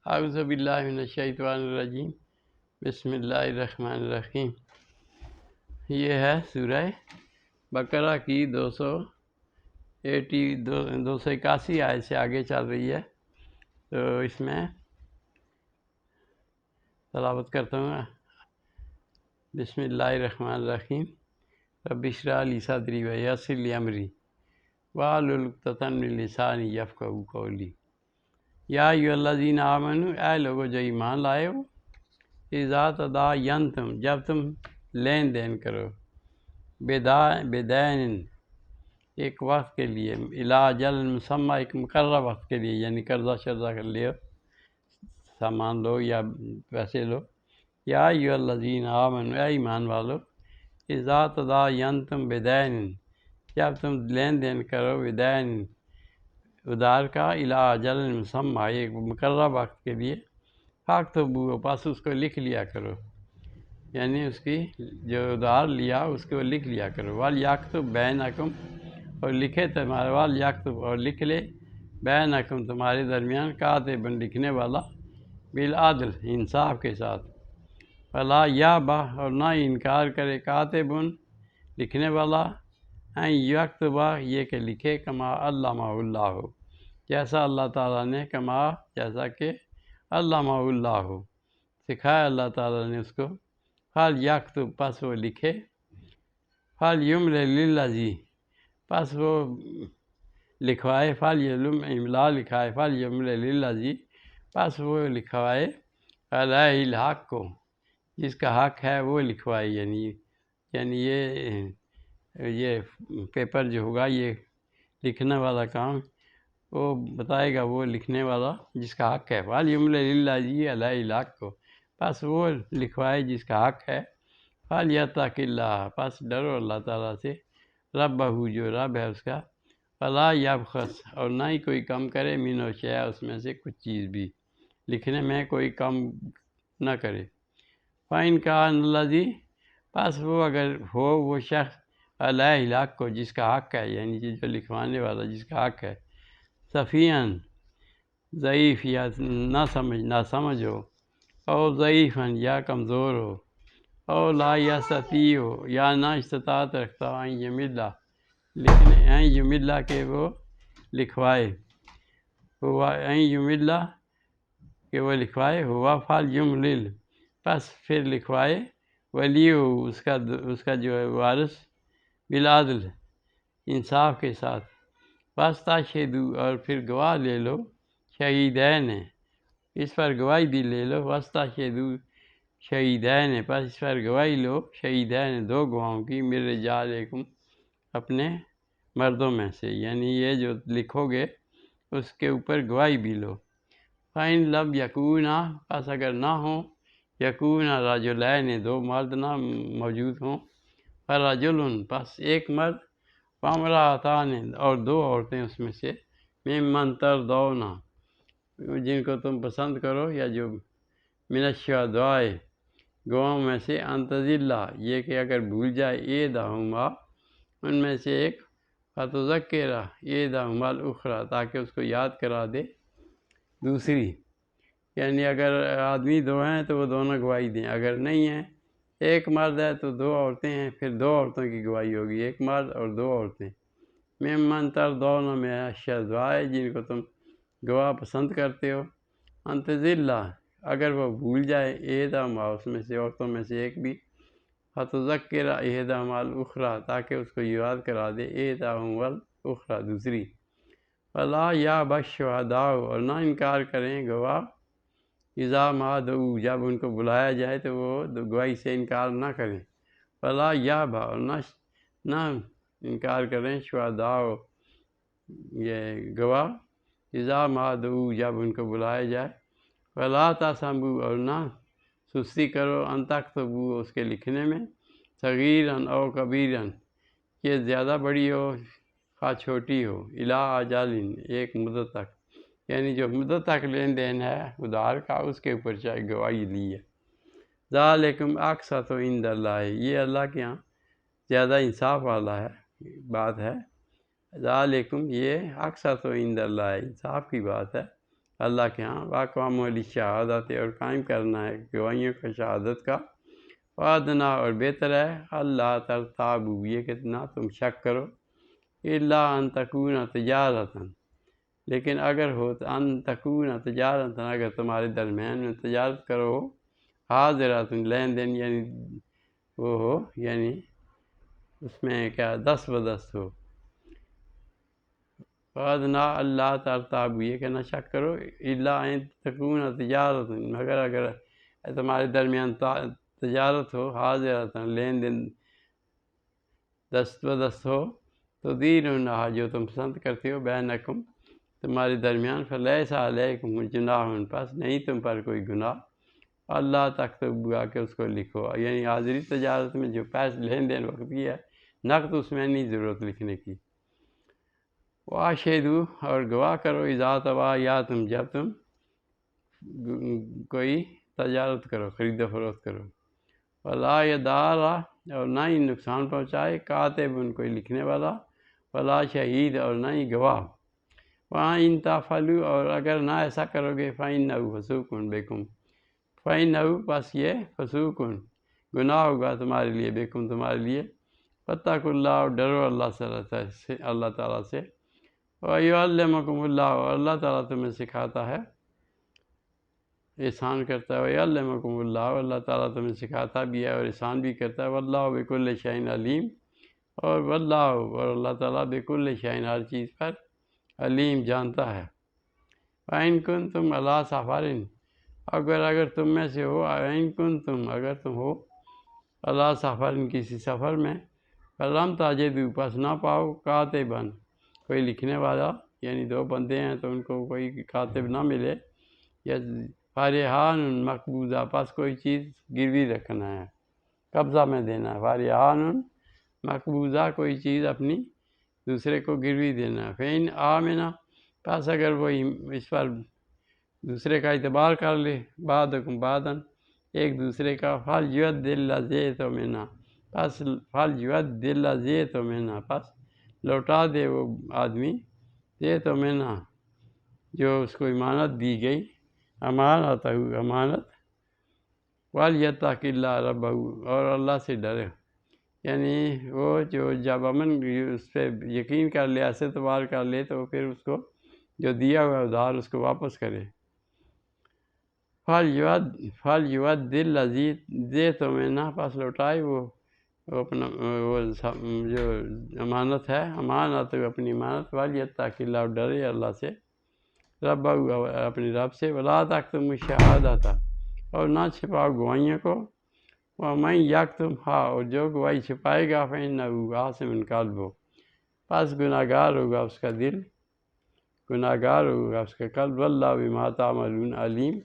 اعوذ باللہ من الشیطان الرجیم، بسم اللہ الرحمن الرحیم۔ یہ ہے سورہ بقرہ کی 281 آیت سے آگے چل رہی ہے، تو اس میں تلاوت کرتا ہوں۔ بسم اللہ الرحمن الرحیم۔ رب اشرح لی صدری ویسر لی امری واحلل عقدۃ من لسانی یفقہوا قولی۔ یا ایھا الذین آمنوا، اے لوگو جو ایمان لائے ہو، اذا تداینتم، جب تم لین دین کرو، بدین، ایک وقت کے لیے، الی اجل مسمی، ایک مقررہ وقت کے لیے، یعنی قرضہ شرضہ کر لو، سامان لو یا پیسے لو۔ یا ایھا الذین آمنوا، اے ایمان والو، اذا تداینتم بدین، جب تم لین دین کرو، بدین، ادھار کا، الی اجل مسمی، ایک مقررہ وقت کے لیے، فاکتبوہ، پس اس کو لکھ لیا کرو، یعنی اس کی جو ادھار لیا اس کو لکھ لیا کرو۔ وَلْيَكْتُبْ بَيْنَكُمْ، اور لکھے تمہارے، وَلْيَكْتُبْ، اور لکھ لے، بَيْنَكُمْ، تمہارے درمیان، کاتب، لکھنے والا، بالعدل، انصاف کے ساتھ۔ وَلَا يَأْبَ، اور نہ انکار کرے، کاتب، لکھنے والا، ان یکتب، یہ کہ لکھے، کما علمہ اللہ، جیسا اللہ تعالیٰ نے، کما، جیسا کہ، علمہ اللہ، سکھایا اللہ تعالیٰ نے اس کو۔ فَلْيَكْتُبْ، پس وہ لکھے، فَلْيُمْلِلِ لِلَّذِي، پس وہ لکھوائے، فَلْيُمْلِلِ، املا لکھائے، فَلْيُمْلِلِ لِلَّذِي، پس وہ لکھوائے، عَلَيْهِ الْحَقُّ، جس کا حق ہے وہ لکھوائے، یعنی یہ پیپر جو ہوگا، یہ لکھنے والا کام وہ بتائے گا، وہ لکھنے والا جس کا حق ہے۔ فَلْيُمْلِلِ لِلَّذِي عَلَيْهِ الْحَقُّ، پس وہ لکھوائے جس کا حق ہے۔ فَلْيَتَّقِ اللَّهَ، پس ڈرو اللہ تعالیٰ سے، رَبَّهُ، جو رب ہے اس کا، وَلَا يَبْخَسْ، اور نہ ہی کوئی کم کرے، مِنْهُ شَيْئًا، اس میں سے کچھ چیز بھی، لکھنے میں کوئی کم نہ کرے۔ فَإِنْ كَانَ الَّذِي، پس وہ اگر ہو وہ شخص، عَلَيْهِ الْحَقُّ، جس کا حق ہے، یعنی جو لکھوانے والا جس کا حق ہے، سفیہن، ضعیف یا ناسمجھ ہو، او ضعیفاً، یا کمزور ہو، او لا یستطیع، یا نہ استطاعت رکھتا ہو، ان یملا، لکھنے، ان یملا کہ وہ لکھوائے، ہوا، ان یملا کہ وہ لکھوائے، ہوا، فلیملل، پس پھر لکھوائے، ولی، اس کا جو ہے وارث، بالعدل، انصاف کے ساتھ۔ وَاسْتَشْهِدُوا، اور پھر گواہ لے لو، شہیدین، اس پر گواہی بھی لے لو، وَاسْتَشْهِدُوا شہیدین، پس اس پر گواہی لو، شہیدین، دو گواہوں کی، مِن رجالکم، اپنے مردوں میں سے، یعنی یہ جو لکھو گے اس کے اوپر گواہی بھی لو۔ فَإِن لَمْ يَكُونَا، پس اگر نہ ہوں، یکونا رجلین، دو مرد نہ موجود ہوں، فرجل، پس ایک مرد، وامرأتان، اور دو عورتیں اس میں سے، ممن ترضون، جن کو تم پسند کرو، یا جو من الشہداء، گواہوں میں سے، ان تضل، یہ کہ اگر بھول جائے، احدہما، ان میں سے ایک، فتذکر احدہما الاخری، تاکہ اس کو یاد کرا دے دوسری، یعنی اگر آدمی دو ہیں تو وہ دونوں گواہی دیں، اگر نہیں ہیں، ایک مرد ہے تو دو عورتیں ہیں، پھر دو عورتوں کی گواہی ہوگی، ایک مرد اور دو عورتیں، ممن ترضون من الشہداء، جن کو تم گواہ پسند کرتے ہو، ان تضل، اگر وہ بھول جائے، احدہما، اس میں سے عورتوں میں سے ایک بھی، فتذکر احدہما الاخری، تاکہ اس کو یاد کرا دے، احدہما الاخری، دوسری۔ ولا یأبی الشہداء، اور نہ انکار کریں گواہ، اذا ما دعوا، جب ان کو بلایا جائے تو وہ گواہی سے انکار نہ کریں۔ ولا یأبی، اور نہ انکار کریں، شہداء، یہ گواہ، اذا ما دعوا، جب ان کو بلایا جائے۔ ولا تأسموا، اور نہ سستی کرو، ان تکتبوا، اس کے لکھنے میں، صغیرا او کبیرا، یہ زیادہ بڑی ہو خواہ چھوٹی ہو، الی اجل، ایک مدت تک، یعنی جو مدت تک لین دین ہے ادھار کا، اس کے اوپر چاہے گواہی لی ہے۔ ذالکم اقسط عند اللہ، یہ اللہ کے ہاں زیادہ انصاف والا ہے، بات ہے۔ ذالکم، یہ اقسط عند اللہ، انصاف کی بات ہے، اللہ کے ہاں، واقوام علی شہادت، اور قائم کرنا ہے گواہیوں کا شہادت کا، وادنا اور بہتر ہے اللہ ترتابو یہ کہ نہ تم شک کرو، الا ان تکون تجارتاً لیکن اگر ہو ان تکون تجارتاً اگر تمہارے درمیان میں تجارت کرو حاضرات لین دین یعنی وہ ہو یعنی اس میں کیا دست بدست ہو، وادنا اللہ ترتابو یہ کہ نہ شک کرو، الا ان تکون تجارت مگر اگر تمہارے درمیان تجارت ہو حاضرات لین دین دست بدست ہو، تو دینونہا جو تم پسند کرتے ہو بینکم تمہارے درمیان، فلیس علیکم جناح پس نہیں تم پر کوئی گناہ، اللہ تکتبوا کہ اس کو لکھو، یعنی حاضری تجارت میں جو پیسے لین دین وقت کی ہے نقد اس میں نہیں ضرورت لکھنے کی، واشہدو اور گواہ کرو اذا تبایعتم جب تم کوئی تجارت کرو خرید و فروخت کرو، ولا یدار اور نہ ہی نقصان پہنچائے کاتب کوئی لکھنے والا، ولا شہید اور نہ ہی گواہ، وہاں ان تفعلوا اور اگر نہ ایسا کرو گے فإنہ فسوق بکم فإنہ بس یہ فسوق گناہ ہوگا تمہارے لیے بکم تمہارے لیے، فاتقوا اللہ اور ڈرو اللہ تعالیٰ سے، وَيُعَلِّمُكُمُ اللہ اور اللہ تعالیٰ تمہیں سکھاتا ہے احسان کرتا ہے، وَيُعَلِّمُكُمُ اللہ اللہ تعالیٰ تمہیں سکھاتا بھی ہے اور احسان بھی کرتا ہے، وَاللَّهُ بِكُلِّ شَيْءٍ علیم اور واللہ اور اللہ تعالیٰ بِكُلِّ شَيْءٍ ہر چیز پر علیم جانتا ہے، وَإِن كُنتُمْ عَلَىٰ سَفَرٍ اگر تم میں سے ہو، وَإِن كُنتُمْ اگر تم ہو عَلَىٰ سَفَرٍ کسی سفر میں، فَلَمْ تَجِدُوا پس نہ پاؤ کاتباً کوئی لکھنے والا، یعنی دو بندے ہیں تو ان کو کوئی کاتب نہ ملے، یا فَرِحَانٌ مقبوضہ پس کوئی چیز گروی رکھنا ہے قبضہ میں دینا ہے، فَرِحَانٌ مقبوضہ کوئی چیز اپنی دوسرے کو گروی دینا ہے، فَإِنْ آمِنَ پس اگر وہ اس پر دوسرے کا اعتبار کر لے بعضکم بعضاً ایک دوسرے کا، فَلْيُؤَدِّ الَّذِي اؤْتُمِنَ پس فَلْيُؤَدِّ الَّذِي اؤْتُمِنَ پس لوٹا دے وہ آدمی اؤْتُمِنَ جو اس کو امانت دی گئی، امانت، وَلْيَتَّقِ اللَّهَ رَبَّهُ اور اللہ سے ڈرے، یعنی وہ جو جب اس پہ یقین کر لے ایسے اعتبار کر لے تو پھر اس کو جو دیا ہوا ادھار اس کو واپس کرے، فَلْيُؤَدِّ الَّذِي اؤْتُمِنَ پس لوٹائے وہ اپنا وہ جو امانت ہے، امانت اپنی امانت، وَلْيَتَّقِ اللَّهَ ڈرے اللہ سے، رَبَّهُ اپنے رب سے، وَلَا تَكْتُمُوا الشَّهَادَةَ اور نہ چھپاؤ گواہیوں کو، وَمَن يَكْتُمْهَا اور جو گواہی چھپائے گا فَإِنَّهُ آثِمٌ قَلْبُهُ پس گناہگار ہوگا اس کا دل، گناہگار ہوگا اس کا قلب، وَاللَّهُ بِمَا تَعْمَلُونَ علیم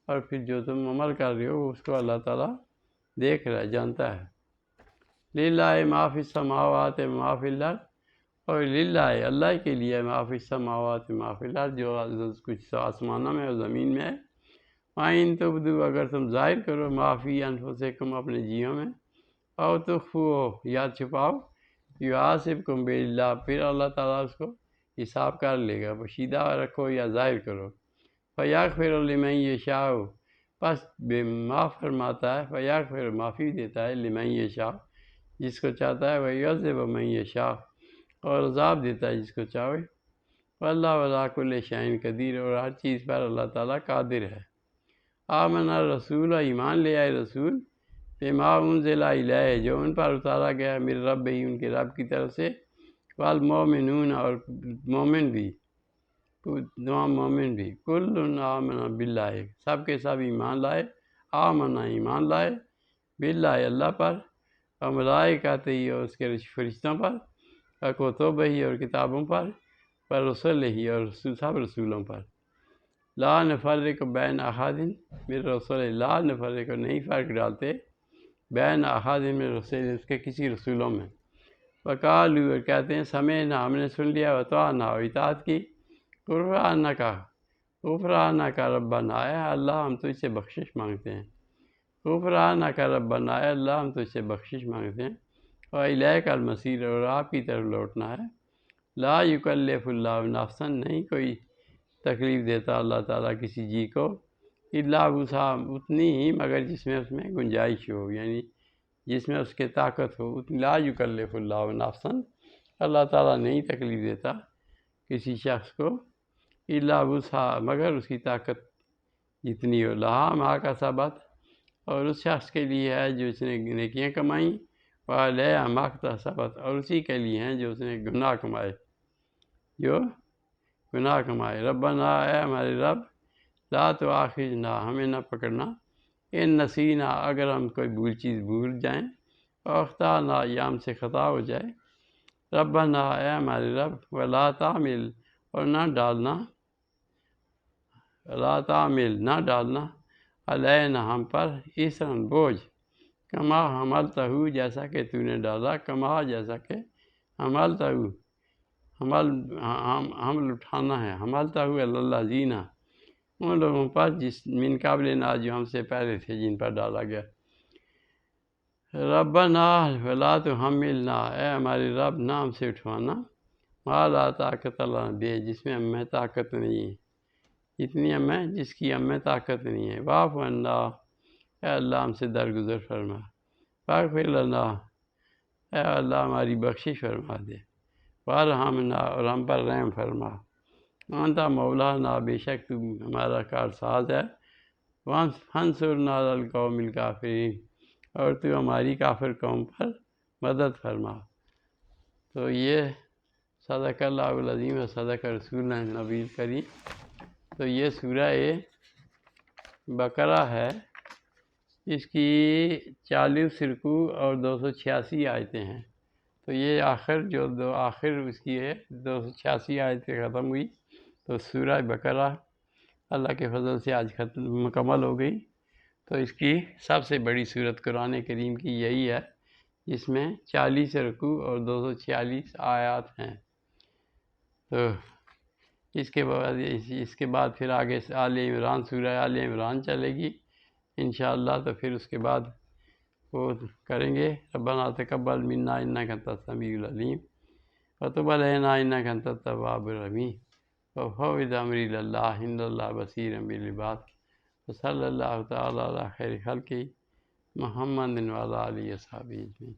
اور پھر جو تم عمل کر رہے ہو اس کو اللہ تعالیٰ دیکھ رہا ہے، جانتا ہے، لِلَّهِ مَا فِي السَّمَاوَاتِ وَمَا فِي الْأَرْضِ اور للہ اللہ کے لیے ما فی السماوات ما فی الارض جو کچھ آسمانوں میں اور زمین میں ہے، وَإِن تُبْدُوا اگر تم ظاہر کرو ما فی انفسکم اپنے جیوں میں، او تخفوہ یا چھپاؤ، یحاسبکم باللہ پھر اللہ تعالیٰ اس کو حساب کر لے گا، پوشیدہ رکھو یا ظاہر کرو، فَيَغْفِرُ لِمَن يَشَاءُ پس بے معاف فرماتا ہے، فَيَغْفِرُ معافی دیتا ہے لمن یشاء جس کو چاہتا ہے، وَيُعَذِّبُ مَن یشاء اور عذاب دیتا ہے جس کو چاہے، واللہ علیٰ کل شیء قدیر اور ہر چیز پر اللہ تعالیٰ قادر ہے، آمن الرسول ایمان لے آئے رسول، بما انزل الیہ جو ان پر اتارا گیا من رب ہی ان کے رب کی طرف سے، والمؤمنون اور مومن بھی، تمام مومن بھی، کل آمن باللہ سب کے سب ایمان لائے، آمن ایمان لائے، باللہ اللہ پر، اور ملائکتہ اور اس کے فرشتوں پر، اور کتب ہی اور کتابوں پر رسول ہی اور سب رسولوں پر، لا نفرق بین احد من رسول لا نفرق نہیں فرق ڈالتے بین احد من رسول اس کے کسی رسولوں میں، وقالوا اور کہتے ہیں سمعنا ہم نے سن لیا، وطعنا اور اطاعت کی، غفرانک ربنا اے اللہ ہم تجھ سے بخشش مانگتے ہیں، غفرانک ربنا اے اللہ ہم تجھ سے بخشش مانگتے ہیں، وإلیک المصیر اور آپ کی طرف لوٹنا ہے، لا یکلف اللہ نفسا نہیں کوئی تکلیف دیتا اللہ تعالیٰ کسی جی کو، الا وسعہا، اتنی ہی مگر جس میں اس میں گنجائش ہو، یعنی جس میں اس کے طاقت ہو، اتنی لا یکلف اللہ نفسا، اللہ تعالیٰ نہیں تکلیف دیتا کسی شخص کو، الا وسعہا، مگر اس کی طاقت جتنی ہو، لہا ما کسبت، اور اس شخص کے لیے ہے جو اس نے نیکیاں کمائیں، وعلیہا ما اکتسبت، اور اسی کے لیے ہیں جو اس نے گناہ کمائے، جو گناہ کمائے۔ ربنا، اے ہمارے رب، لا تؤاخذنا، ہمیں نہ پکڑنا، ان نسینا، اگر ہم کوئی چیز بھول جائیں، اور اخطانا، یا ہم سے خطا ہو جائے، ربنا، اے ہمارے رب، ولا تعمل، اور نہ ڈالنا، لا تعمل، نہ ڈالنا، علینا، ہم پر، اسرا، بوجھ، کما حملتہ، جیسا کہ تو نے ڈالا، کما جیسا کہ حملتہ، حمل اٹھانا ہے، حملتہ الذین، ان لوگوں پر جس من قبلنا، جو ہم سے پہلے تھے، جن پر ڈالا گیا۔ ربنا ولا تحملنا، اے ہمارے رب، نہ ہم سے اٹھوانا، ما لا طاقت لنا بہ، جس میں ہمیں طاقت نہیں ہے، اتنی ہمیں، جس کی ہمیں طاقت نہیں ہے، واعف عنا، اے اللہ ہم سے درگزر فرما، واغفر لنا، اے اللہ ہماری بخشش فرما دے، وارحمنا، اور ہم پر رحم فرما، انت مولانا، بے شک تو ہمارا کارساز ہے، فانصرنا علی القوم الکافرین، اور تو ہماری کافر قوم پر مدد فرما۔ تو یہ صدق اللہ العظیم و صدق رسول النبی الکریم۔ تو یہ سورہ بقرہ ہے، اس کی 40 رکوع اور 286 آیتیں ہیں۔ تو یہ آخر اس کی ہے 286 آیتیں ختم ہوئی، تو سورہ بقرہ اللہ کے فضل سے آج مکمل ہو گئی۔ تو اس کی سب سے بڑی سورت قرآن کریم کی یہی ہے، جس میں 40 رکوع اور 246 آیات ہیں۔ تو اس کے بعد پھر آگے آل عمران، سورہ آل عمران چلے گی انشاءاللہ۔ تو پھر اس کے بعد وہ کریں گے، ربنا تقبل منا انک انت السمیع العلیم وتب علینا انک انت التواب الرحیم وفوض امری الی اللہ ان اللہ بصیر بالعباد وصلی اللہ تعالی علی خیر خلقہ محمد وعلی آلہ وصحبہ اجمعین۔